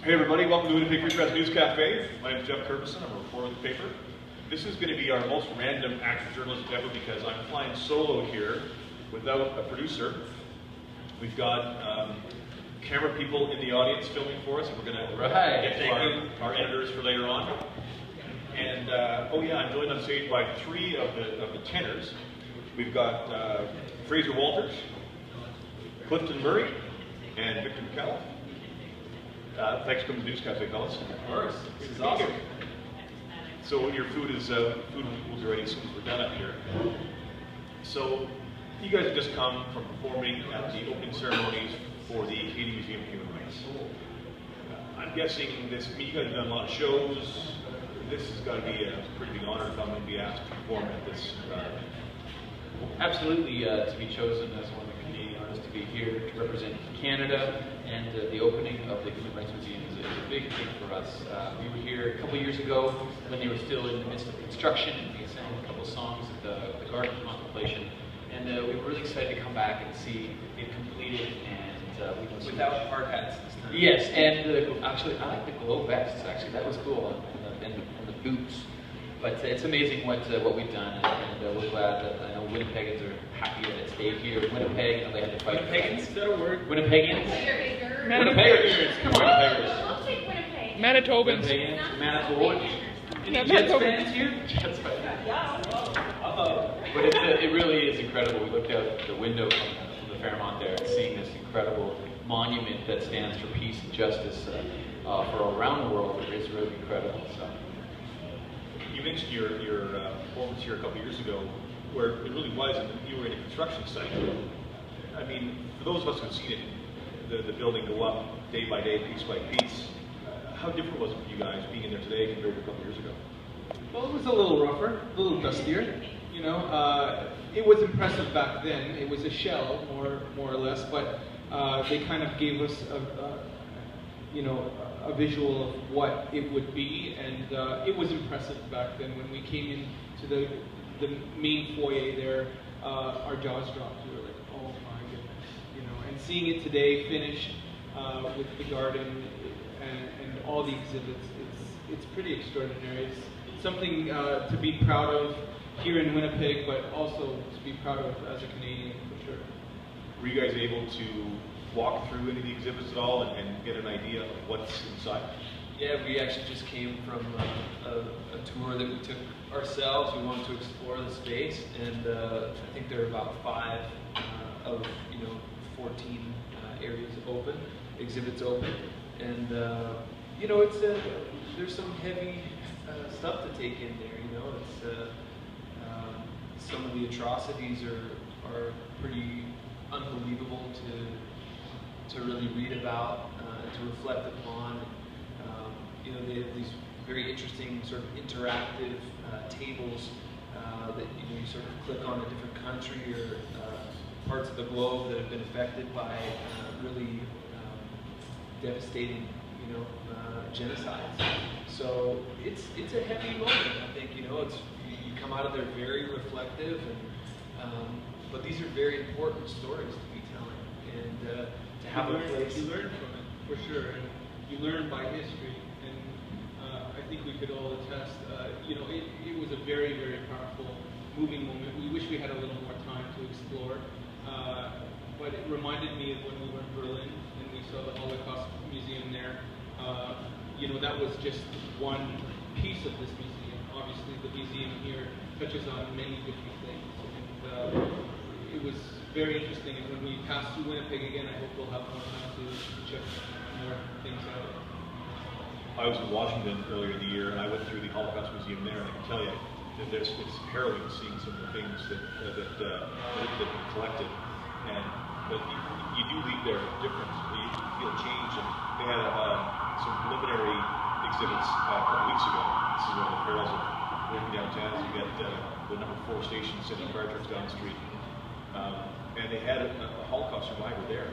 Hey everybody, welcome to Winnipeg Free Press News Cafe. My name is Jeff Curvison, I'm a reporter with the paper. This is going to be our most random action journalism ever because I'm flying solo here without a producer. We've got camera people in the audience filming for us, and we're going to get to our editors for later on. And oh yeah, I'm joined on stage by three of the tenors. We've got Fraser Walters, Clifton Murray, and Victor McCall. Thanks for coming to News Cafe, fellas. Of course, this is awesome. So your food will be ready as soon as we're done up here. So you guys have just come from performing at the opening ceremonies for the Canadian Museum of Human Rights. I'm guessing you guys have done a lot of shows. This has got to be a pretty big honor to come and be asked to perform at this. Absolutely, to be chosen as one of the Canadian artists to be here to represent Canada, and the opening of the Human Rights Museum is a big thing for us. We were here a couple years ago when they were still in the midst of construction, and we sang a couple of songs at the Garden of Contemplation, and we were really excited to come back and see it completed, and without hard hats this time. Yes, and actually I like the glow vests. Actually, that was cool, and the boots. But it's amazing what we've done, and we're glad that I know Winnipeggans are happy that it stayed here. Winnipeg, they had to fight. Winnipeggans? Is that a word? Winnipeggans? Winnipeggers. Come on, Winnipeggers. I'll take Winnipeg. Manitobans. Winnipegans, Manitoba. Any Jets fans here? Jets fans. But it really is incredible. We looked out the window from the Fairmont there and seeing this incredible monument that stands for peace and justice for around the world is really incredible. So. You mentioned your performance here a couple years ago, where it really was, and you were in a construction site. I mean, for those of us who've seen it, the building go up day by day, piece by piece, how different was it for you guys being in there today compared to a couple years ago? Well, it was a little rougher, a little dustier. You know, it was impressive back then. It was a shell, more or less, but they kind of gave us a visual of what it would be, and it was impressive back then. When we came into the main foyer there, our jaws dropped. We were like, oh my goodness, you know. And seeing it today finished with the garden and all the exhibits, it's pretty extraordinary. It's something to be proud of here in Winnipeg, but also to be proud of as a Canadian, for sure. Were you guys able to walk through any of the exhibits at all and get an idea of what's inside? Yeah, we actually just came from a tour that we took ourselves. We wanted to explore the space, and I think there are about 5 of 14 areas open, exhibits open, and it's there's some heavy stuff to take in there. It's some of the atrocities are pretty unbelievable to really read about, to reflect upon. They have these very interesting sort of interactive tables that you sort of click on a different country or parts of the globe that have been affected by really devastating genocides. So it's a heavy moment. I think you come out of there very reflective, and but these are very important stories to be telling, and to have a place. You learn from it, for sure, and you learn by history, and I think we could all attest, it was a very, very powerful, moving moment. We wish we had a little more time to explore, but it reminded me of when we were in Berlin, and we saw the Holocaust Museum there. That was just one piece of this museum. Obviously, the museum here touches on many different things, and it was very interesting, and when we pass through Winnipeg again, I hope we'll have more time to check more things out. I was in Washington earlier in the year, and I went through the Holocaust Museum there, and I can tell you that it's harrowing seeing some of the things that have been collected. But you do leave there different. You feel change, and they had some preliminary exhibits a couple weeks ago. This is one of the parallels of working downtown. You get the number 4 station sending fire trucks down the street. And they had a Holocaust survivor there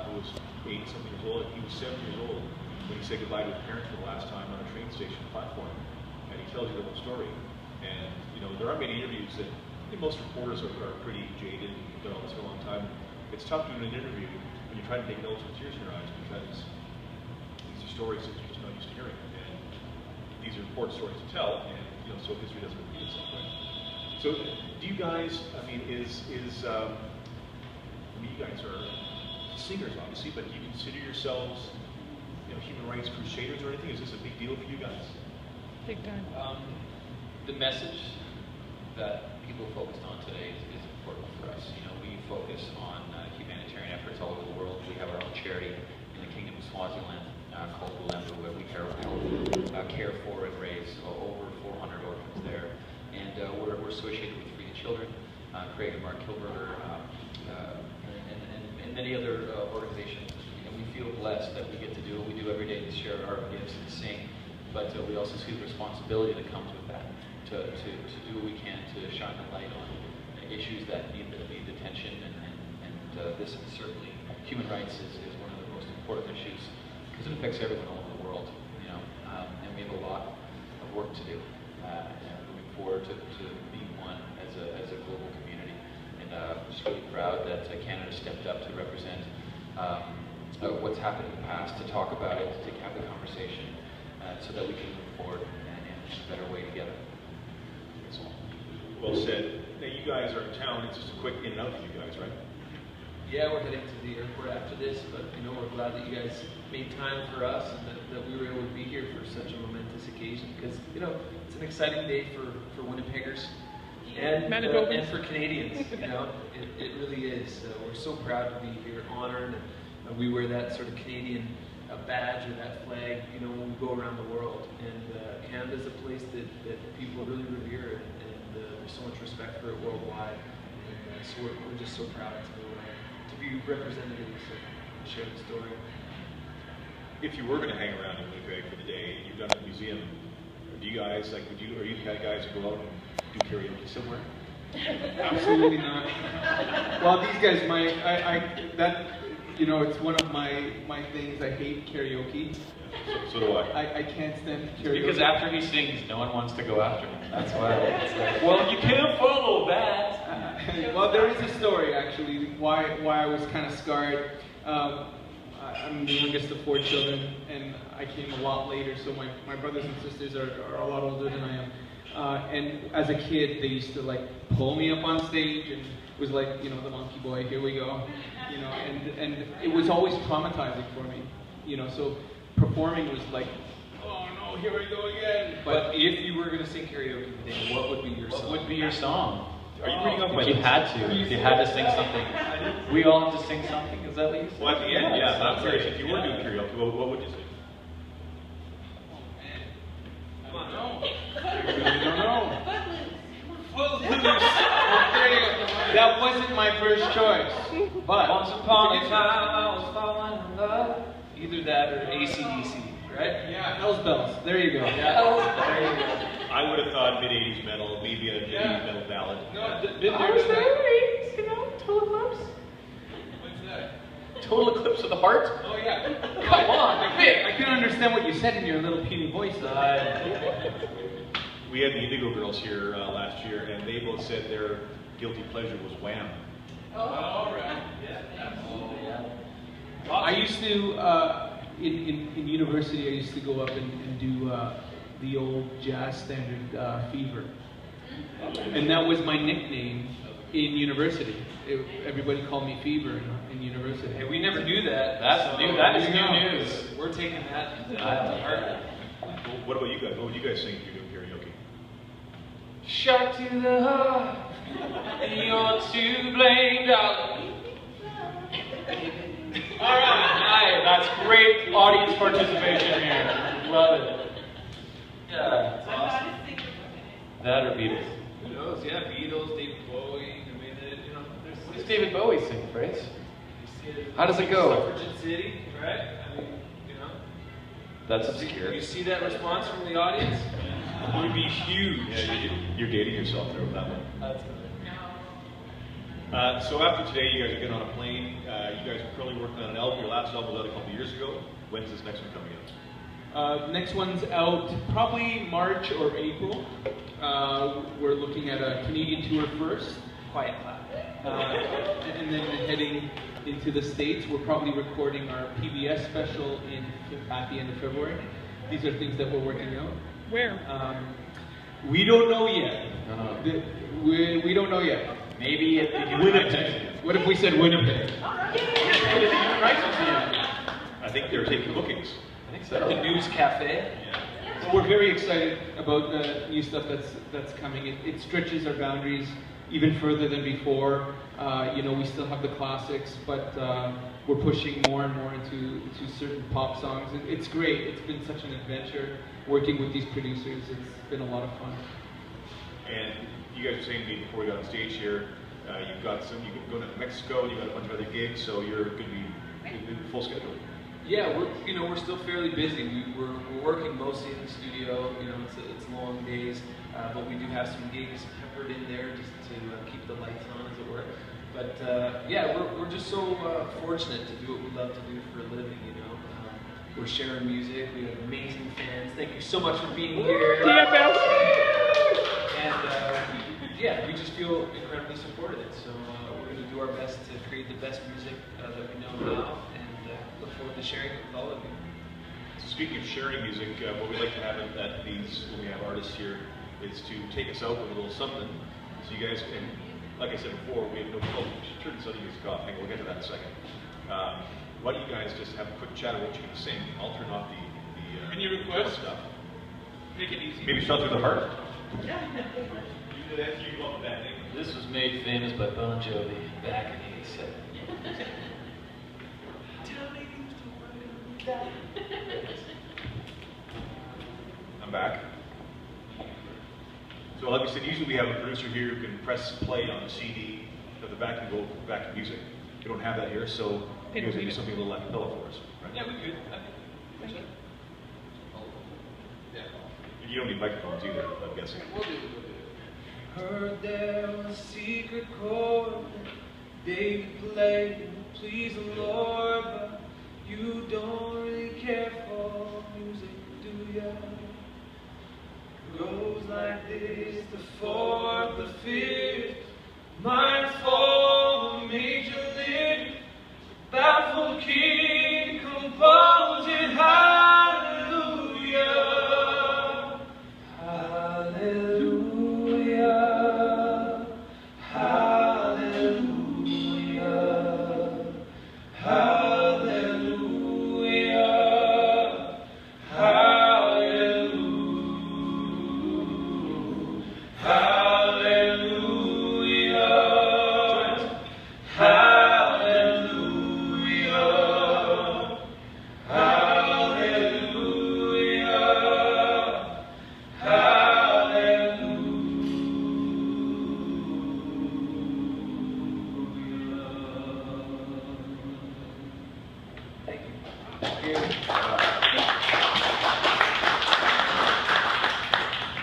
who was 80-something years old. He was 7 years old when he said goodbye to his parents for the last time on a train station platform. And he tells you the whole story. And there are many interviews that most reporters are pretty jaded and have done all this for a long time. It's tough doing an interview when you're trying to take notes with tears in your eyes because these are stories that you're just not used to hearing. And these are important stories to tell, and so history doesn't repeat itself, right? So, do you guys? I mean, you guys are singers, obviously, but do you consider yourselves, human rights crusaders or anything? Is this a big deal for you guys? Big time. The message that people focused on today is important for us. We focus on humanitarian efforts all over the world. We have our own charity in the Kingdom of Swaziland called Bulembu, where we care for and raise over 400 orphans there. And we're associated with Free the Children, Craig and Mark Kilberger, and many other organizations. We feel blessed that we get to do what we do every day, to share our gifts and sing. But we also see the responsibility that comes with that, to do what we can to shine a light on issues that need attention. And this is certainly, human rights is one of the most important issues, because it affects everyone all over the world, and we have a lot of work to do moving forward to be one as a global community. And I'm just really proud that Canada stepped up to represent what's happened in the past, to talk about it, to have the conversation, so that we can move forward in a better way together. Well said. Now, you guys are in town. It's just a quick in and out for you guys, right? Yeah, we're heading to the airport after this, but we're glad that you guys made time for us, and that we were able to be here for such a momentous occasion, because it's an exciting day for Winnipeggers and Manitoba. and for Canadians. It really is. We're so proud to be here, honored, and we wear that sort of Canadian badge or that flag, when we go around the world. And Canada's a place that people really revere, and there's so much respect for it worldwide. And so we're just so proud to be representatives and share the story. If you were going to hang around in Winnipeg for the day, you've done the museum. Do you guys are you the kind of guys who go out and do karaoke somewhere? Absolutely not. Well, these guys might. It's one of my things. I hate karaoke. So do I. I can't stand karaoke. Because after he sings, no one wants to go after him. That's why. Well, you can't follow that. Well, there is a story actually why I was kind of scarred. I'm the youngest of 4 children, and I came a lot later. So my brothers and sisters are a lot older than I am. And as a kid, they used to pull me up on stage, and it was like, the monkey boy, here we go, and it was always traumatizing for me, so performing was like, oh no, here we go again. But if you were going to sing karaoke today, what would be your song? What would be your song? Are you reading off my If you list? had to, if you had to sing something, we all have to sing something. Is that what you said? Well, at the end, yeah. I'm curious. If you were Yeah. doing karaoke, what would you sing? I don't know. That wasn't my first choice, but Once upon a time I was falling in love. Either that or AC/DC, right? yeah, Hell's Bells. There you go. There you go. I would have thought mid-80s metal, maybe a mid-80s metal ballad. No, Total Eclipse? What's that? Total Eclipse of the Heart? Oh yeah. Come on, Vic. I couldn't understand what you said in your little puny voice. We had the Indigo Girls here last year, and they both said their guilty pleasure was Wham. All right. Yeah, absolutely, yeah. I used to in university. I used to go up and do the old jazz standard Fever, and that was my nickname in university. Everybody called me Fever in university. Hey, we never knew that. That's new. That is new news. We're taking that to heart. What about you guys? What would you guys sing if you're doing karaoke? Shot to the heart, you're to blame, darling. All right, that's great audience participation here. Love it. Yeah, that's awesome. That or Beatles? Who knows? Yeah, Beatles, David Bowie. I mean, What does David Bowie sing, Prince? there's How does it go? Suffragette City, right? I mean, That's obscure. You see that response from the audience? It would be huge. Yeah, you're dating yourself there with that one. That's So after today, you guys are getting on a plane. You guys are currently working on an album. Your last album was out a couple of years ago. When's this next one coming out? Next one's out probably March or April. We're looking at a Canadian tour first, quiet clap. and then heading into the States. We're probably recording our PBS special at the end of February. These are things that we're working out. Where? We don't know yet. We don't know yet. Maybe at the Winnipeg. What if we said Winnipeg? I think they're taking bookings. I think so. The News Cafe. Yeah. So we're very excited about the new stuff that's coming. It stretches our boundaries even further than before. We still have the classics, but we're pushing more and more into certain pop songs. It's great. It's been such an adventure working with these producers. It's been a lot of fun. And you guys were saying to me before we got on stage here, you've got you can go to Mexico, you've got a bunch of other gigs, so you're going to be full schedule. Yeah, we're still fairly busy. We're working mostly in the studio. It's long days, but we do have some gigs peppered in there just to keep the lights on, as it were. But we're just so fortunate to do what we love to do for a living. We're sharing music. We have amazing fans. Thank you so much for being here. TFS. And we just feel incredibly supported. So we're going to do our best to create the best music that we know now, and look forward to sharing it with all of you. So speaking of sharing music, what we like to have at these, when we have artists here, is to take us out with a little something. So you guys can, like I said before, we have no trouble. Turn this other music off. We'll get to that in a second. Why don't you guys just have a quick chat about what you're going to sing? I'll turn off the Any requests? stuff. Make it easy. Maybe Shelter the Heart. This was made famous by Bon Jovi back in '87. I'm back. So like we said, usually we have a producer here who can press play on the CD at the back and go back to music. We don't have that here, so you guys can do something a little acapella for us. Right? Yeah, we could. You don't need microphones either, I'm guessing. We'll do it. Heard there was a secret chord that David played to please the Lord, but you don't really care for music, do ya? Goes like this, the fourth, the fifth, minor fall, the major lift, baffled king composing hallelujah.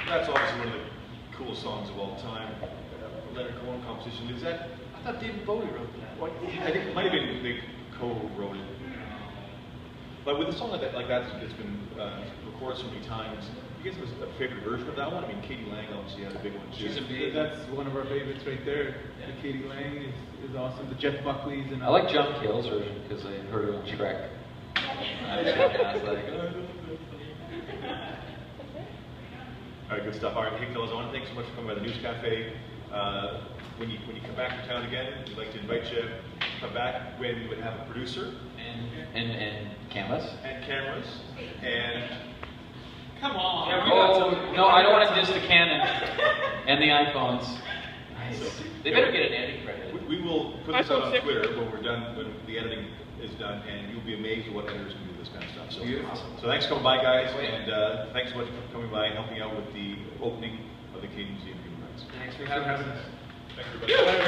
That's obviously one of the coolest songs of all time. Leonard Cohen composition. Is that? I thought David Bowie wrote that. Well, I think it might have been they co-wrote it. But with a song like that that's been recorded so many times, you guys have a favorite version of that one? I mean, Katie Lang obviously had a big one too. She's amazing. That's one of our favorites right there. Yeah. The Katie Lang is awesome. The Jeff Buckley's and I like John Cale's version because I heard it on Shrek. I was like, All right, good stuff. All right, hey fellas, I want to thank you so much for coming by the News Cafe. When you come back to town again, we'd like to invite you to come back when we would have a producer and cameras. and cameras and come on. Yeah, we got some. No, I don't want to diss the Canon and the iPhones. Nice. They better get an editing credit. we will put this out on iPhone 6. Twitter when we're done, when the editing is done, and you'll be amazed at what editors can do with this kind of stuff. So, Beautiful. so thanks for coming by, guys, and thanks so much for coming by and helping out with the opening of the Canadian Museum of Human Rights. Thanks for having us. Thanks, everybody.